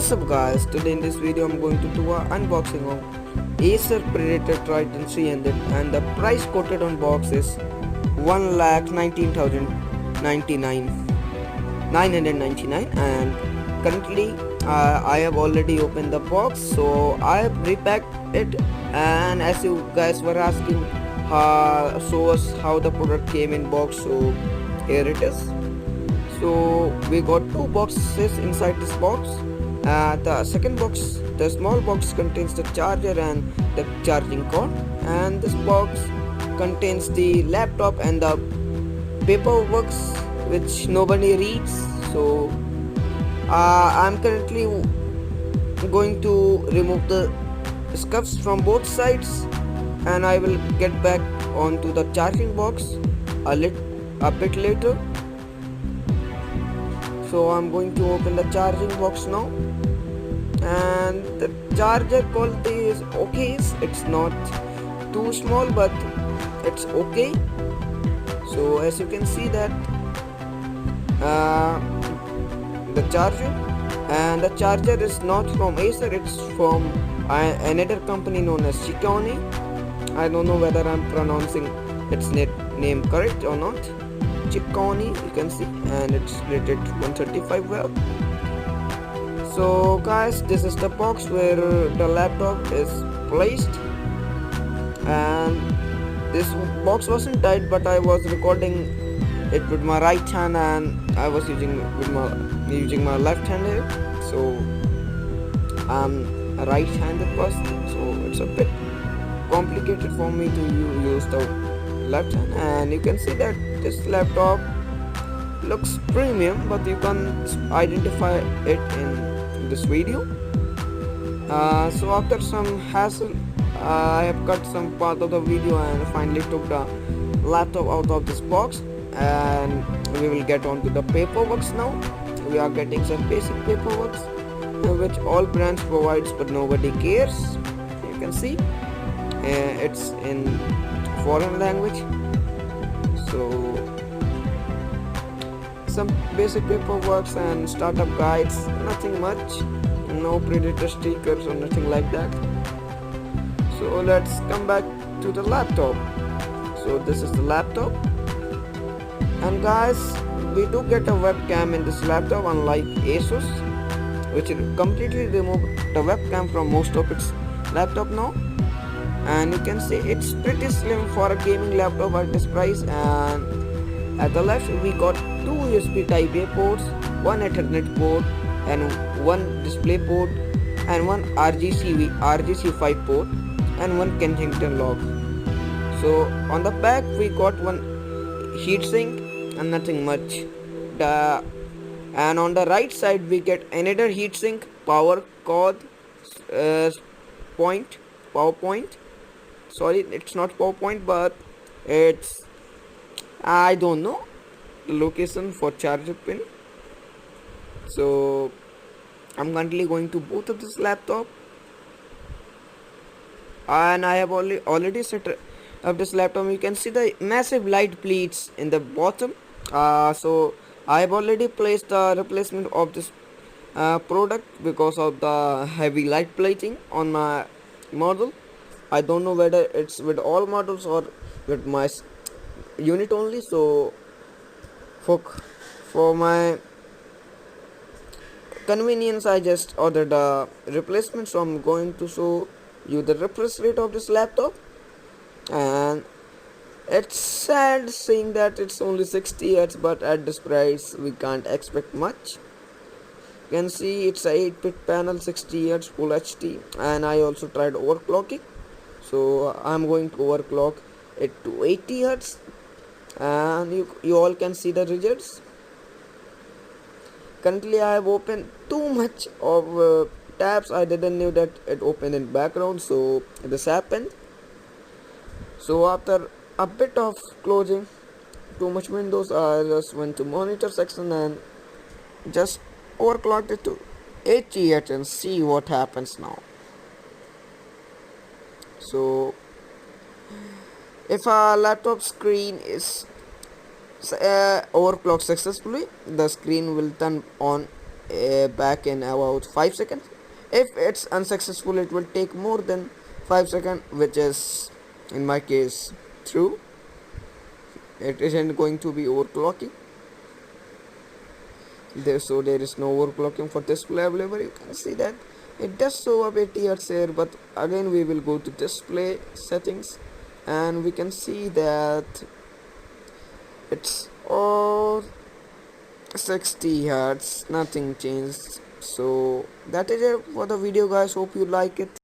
What's up guys, today in this video I'm going to do an unboxing of Acer Predator Triton 300 and the price quoted on box is 1,19,999 and currently I have already opened the box, so I have repacked it. And as you guys were asking, show us how the product came in box, so here it is. So we got two boxes inside this box. The second box, the small box, contains the charger and the charging cord, and this box contains the laptop and the paperwork which nobody reads. So I'm currently going to remove the scuffs from both sides, and I will get back onto the charging box a bit later. So I'm going to open the charging box now, and the charger quality is okay. It's not too small, but it's okay. So as you can see that the charger is not from Acer, it's from another company known as Triton. I don't know whether I'm pronouncing its name correct or not. Triton, you can see, and it's rated 135 well. So guys, this is the box where the laptop is placed, and this box wasn't tight, but I was recording it with my right hand and I was using my left hand here. So I'm a right-handed person, so it's a bit complicated for me to use the left hand. And you can see that this laptop looks premium, but you can identify it in this video. So after some hassle, I have cut some part of the video and finally took the laptop out of this box, and we will get on to the paperwork now. We are getting some basic paperwork which all brands provides, but nobody cares. You can see it's in foreign language. So some basic paperwork and startup guides, nothing much, no Predator stickers or nothing like that. So let's come back to the laptop. So this is the laptop, and guys, we do get a webcam in this laptop, unlike Asus, which completely removed the webcam from most of its laptop now. And you can see it's pretty slim for a gaming laptop at this price. And at the left we got two USB Type A ports, one Ethernet port and one display port, and one RGC5 port and one Kensington lock. So on the back we got one heatsink and nothing much. And on the right side we get another heatsink, power cord, PowerPoint. Sorry, it's not PowerPoint, but it's, I don't know, location for charger pin. So I'm currently going to boot up this laptop, and I have already set up this laptop. You can see the massive light pleats in the bottom. So I have already placed the replacement of this product because of the heavy light plating on my model. I don't know whether it's with all models or with my unit only. So for my convenience, I just ordered the replacement. So I'm going to show you the refresh rate of this laptop, and it's sad saying that it's only 60 Hz, but at this price we can't expect much. You can see it's a 8-bit panel, 60 Hz full HD, and I also tried overclocking. So I'm going to overclock it to 80 Hz, and you all can see the results. Currently I have opened too much of tabs. I didn't know that it opened in background, so this happened. So after a bit of closing too much windows, I just went to monitor section and just overclocked it to 80 Hz and see what happens now. So if a laptop screen is overclocked successfully, the screen will turn on back in about 5 seconds. If it's unsuccessful, it will take more than 5 seconds, which is in my case true. It isn't going to be overclocking there, so there is no overclocking for display available. You can see that it does show up 80 Hz here, but again we will go to display settings and we can see that it's all 60 Hz, nothing changed. So that is it for the video, guys. Hope you like it.